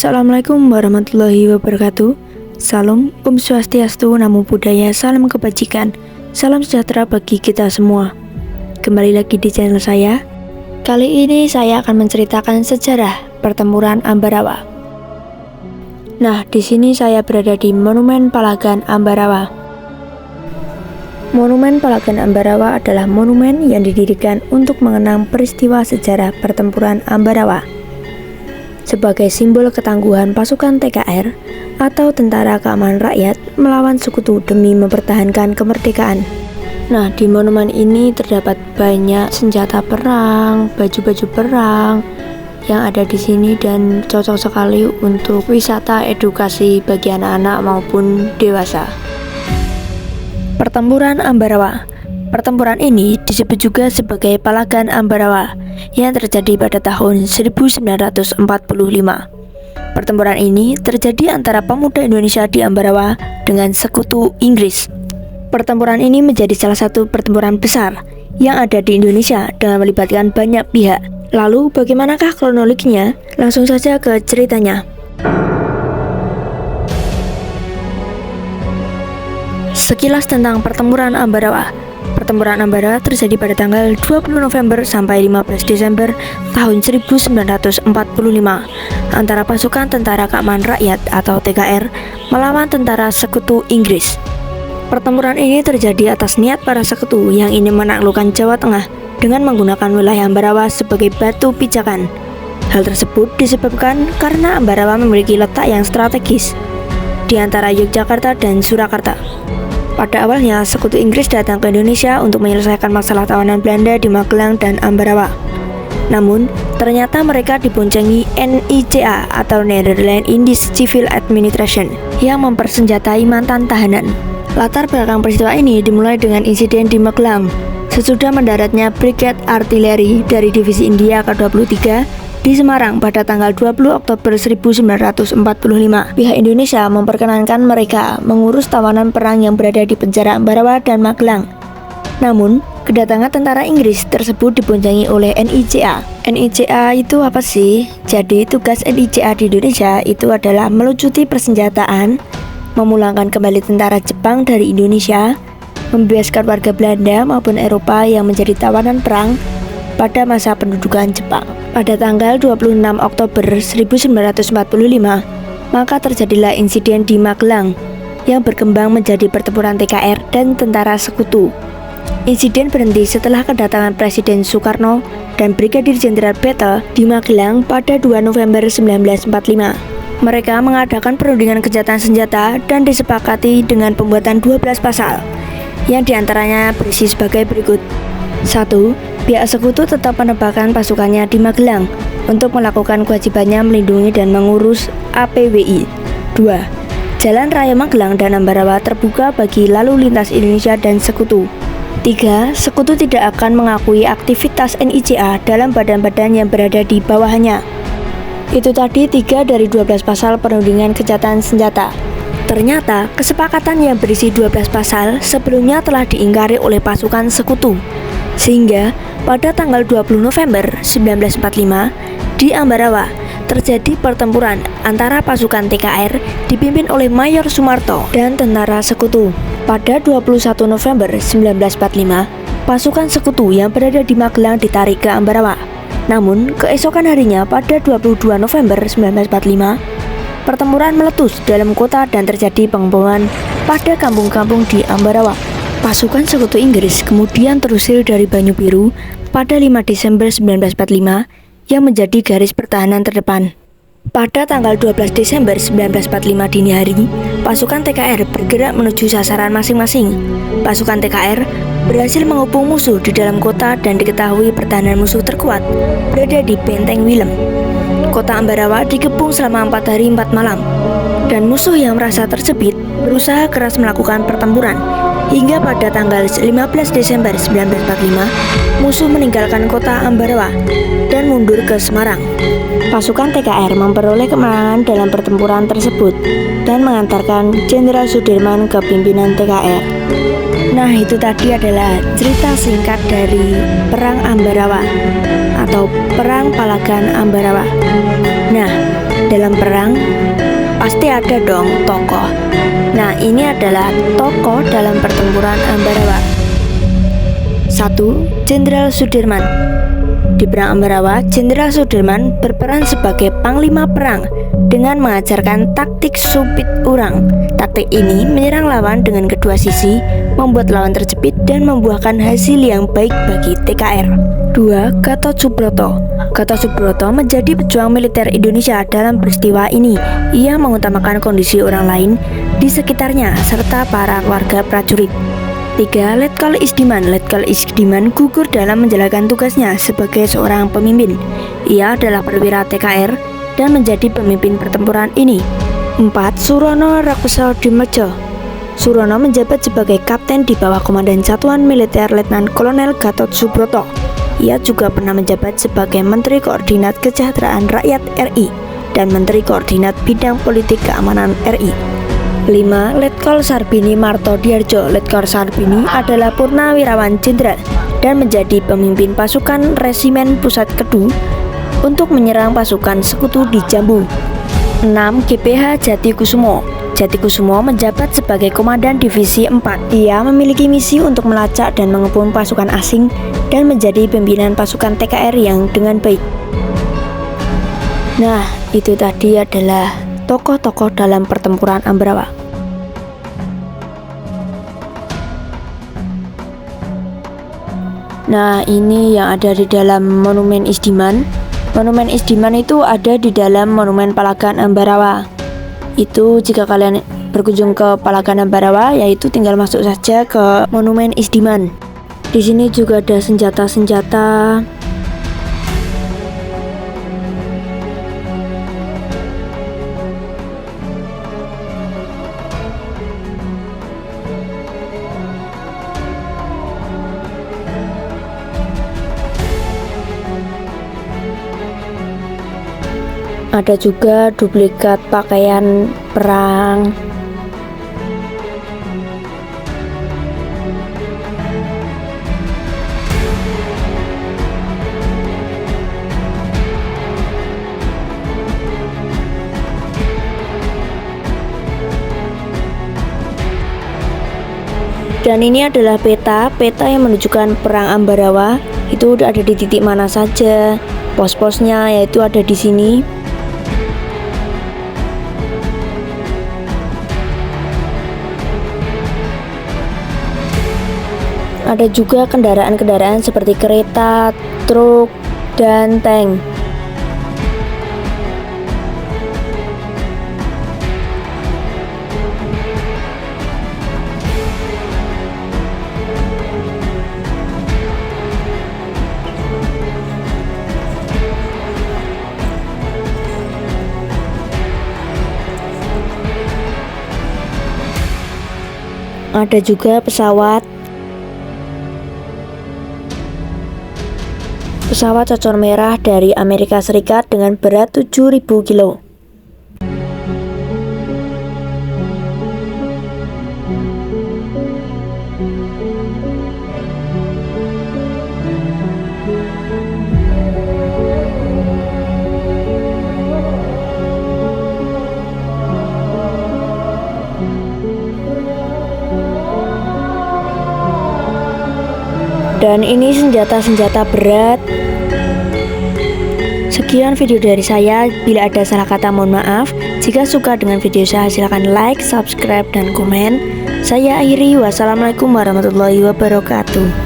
Assalamualaikum warahmatullahi wabarakatuh. Salam, Om Swastiastu, Namo Buddhaya, salam kebajikan, salam sejahtera bagi kita semua. Kembali lagi di channel saya. Kali ini saya akan menceritakan sejarah pertempuran Ambarawa. Nah, di sini saya berada di Monumen Palagan Ambarawa. Monumen Palagan Ambarawa adalah monumen yang didirikan untuk mengenang peristiwa sejarah pertempuran Ambarawa sebagai simbol ketangguhan pasukan TKR atau Tentara Keamanan Rakyat melawan sekutu demi mempertahankan kemerdekaan. Nah, di monumen ini terdapat banyak senjata perang, baju-baju perang yang ada di sini dan cocok sekali untuk wisata edukasi bagi anak-anak maupun dewasa. Pertempuran Ambarawa. Pertempuran ini disebut juga sebagai Palagan Ambarawa yang terjadi pada tahun 1945. Pertempuran ini terjadi antara pemuda Indonesia di Ambarawa dengan sekutu Inggris. Pertempuran ini menjadi salah satu pertempuran besar yang ada di Indonesia dengan melibatkan banyak pihak. Lalu bagaimanakah kronologinya? Langsung saja ke ceritanya. Sekilas tentang pertempuran Ambarawa. Pertempuran Ambarawa terjadi pada tanggal 20 November sampai 15 Desember tahun 1945 antara pasukan Tentara Keamanan Rakyat atau TKR melawan tentara sekutu Inggris. Pertempuran ini terjadi atas niat para sekutu yang ingin menaklukkan Jawa Tengah dengan menggunakan wilayah Ambarawa sebagai batu pijakan. Hal tersebut disebabkan karena Ambarawa memiliki letak yang strategis di antara Yogyakarta dan Surakarta. Pada awalnya, sekutu Inggris datang ke Indonesia untuk menyelesaikan masalah tawanan Belanda di Magelang dan Ambarawa. Namun, ternyata mereka diboncengi NICA atau Netherlands Indies Civil Administration yang mempersenjatai mantan tahanan. Latar belakang peristiwa ini dimulai dengan insiden di Magelang. Sesudah mendaratnya Brigade Artileri dari Divisi India ke-23 di Semarang pada tanggal 20 Oktober 1945, pihak Indonesia memperkenankan mereka mengurus tawanan perang yang berada di penjara Ambarawa dan Magelang. Namun, kedatangan tentara Inggris tersebut diboncengi oleh NICA. NICA itu apa sih? Jadi, tugas NICA di Indonesia itu adalah melucuti persenjataan, memulangkan kembali tentara Jepang dari Indonesia, membebaskan warga Belanda maupun Eropa yang menjadi tawanan perang pada masa pendudukan Jepang. Pada tanggal 26 Oktober 1945, maka terjadilah insiden di Magelang yang berkembang menjadi pertempuran TKR dan tentara sekutu. Insiden berhenti setelah kedatangan Presiden Soekarno dan Brigadir Jenderal Bethel di Magelang pada 2 November 1945. Mereka mengadakan perundingan gencatan senjata dan disepakati dengan pembuatan 12 pasal, yang diantaranya berisi sebagai berikut. 1. Pihak sekutu tetap menempatkan pasukannya di Magelang untuk melakukan kewajibannya melindungi dan mengurus APWI. 2. Jalan Raya Magelang dan Ambarawa terbuka bagi lalu lintas Indonesia dan sekutu. 3. Sekutu tidak akan mengakui aktivitas NICA dalam badan-badan yang berada di bawahnya. Itu tadi 3 dari 12 pasal perundingan gencatan senjata. Ternyata kesepakatan yang berisi 12 pasal sebelumnya telah diingkari oleh pasukan sekutu. Sehingga pada tanggal 20 November 1945 di Ambarawa terjadi pertempuran antara pasukan TKR dipimpin oleh Mayor Sumarto dan tentara sekutu. Pada 21 November 1945, pasukan sekutu yang berada di Magelang ditarik ke Ambarawa. Namun, keesokan harinya pada 22 November 1945, pertempuran meletus dalam kota dan terjadi pengeboman pada kampung-kampung di Ambarawa. Pasukan sekutu Inggris kemudian terusir dari Banyu Biru pada 5 Desember 1945 yang menjadi garis pertahanan terdepan. Pada tanggal 12 Desember 1945 dini hari, pasukan TKR bergerak menuju sasaran masing-masing. Pasukan TKR berhasil mengepung musuh di dalam kota dan diketahui pertahanan musuh terkuat berada di Benteng Willem. Kota Ambarawa dikepung selama 4 hari 4 malam. dan musuh yang merasa terjepit berusaha keras melakukan pertempuran. Hingga pada tanggal 15 Desember 1945, musuh meninggalkan kota Ambarawa dan mundur ke Semarang. Pasukan TKR memperoleh kemenangan dalam pertempuran tersebut dan mengantarkan Jenderal Sudirman ke pimpinan TKR. Nah, itu tadi adalah cerita singkat dari Perang Ambarawa atau Perang Palagan Ambarawa. Nah, dalam perang pasti ada dong tokoh. Nah, ini adalah tokoh dalam pertempuran Ambarawa. 1. Jenderal Sudirman. Di Perang Ambarawa, Jenderal Sudirman berperan sebagai panglima perang dengan mengajarkan taktik supit urang. Taktik ini menyerang lawan dengan kedua sisi, membuat lawan terjepit dan membuahkan hasil yang baik bagi TKR. 2. Gatot Subroto. Gatot Subroto menjadi pejuang militer Indonesia dalam peristiwa ini. Ia mengutamakan kondisi orang lain di sekitarnya serta para warga prajurit. 3. Letkol Isdiman. Letkol Isdiman gugur dalam menjalankan tugasnya sebagai seorang pemimpin. Ia adalah perwira TKR dan menjadi pemimpin pertempuran ini. 4. Surono Rakusadimejo. Surono menjabat sebagai kapten di bawah komandan Satuan Militer Letnan Kolonel Gatot Subroto. Ia juga pernah menjabat sebagai Menteri Koordinat Kesejahteraan Rakyat RI dan Menteri Koordinat Bidang Politik Keamanan RI. 5. Letkol Sarbini Martodiarjo. Letkol Sarbini adalah purnawirawan jenderal dan menjadi pemimpin pasukan Resimen Pusat Kedu untuk menyerang pasukan sekutu di Jambu. 6. GPH Jatikusumo. Jatikusumo menjabat sebagai komandan divisi 4. Ia memiliki misi untuk melacak dan mengepung pasukan asing dan menjadi pimpinan pasukan TKR yang dengan baik. Nah, itu tadi adalah tokoh-tokoh dalam pertempuran Ambarawa. Nah, ini yang ada di dalam Monumen Isdiman. Monumen Isdiman itu ada di dalam Monumen Palagan Ambarawa. Itu jika kalian berkunjung ke Palagan Ambarawa, yaitu tinggal masuk saja ke Monumen Isdiman. Di sini juga ada senjata-senjata. Ada juga duplikat pakaian perang. Dan ini adalah peta yang menunjukkan perang Ambarawa. Itu udah ada di titik mana saja. Pos-posnya yaitu ada di sini. Ada juga kendaraan-kendaraan seperti kereta, truk, dan tank. Ada juga pesawat cocor merah dari Amerika Serikat dengan berat 7.000 kilo. Dan ini senjata-senjata berat. Sekian video dari saya. Bila ada salah kata mohon maaf. Jika suka dengan video saya silahkan like, subscribe, dan komen. Saya akhiri. Wassalamualaikum warahmatullahi wabarakatuh.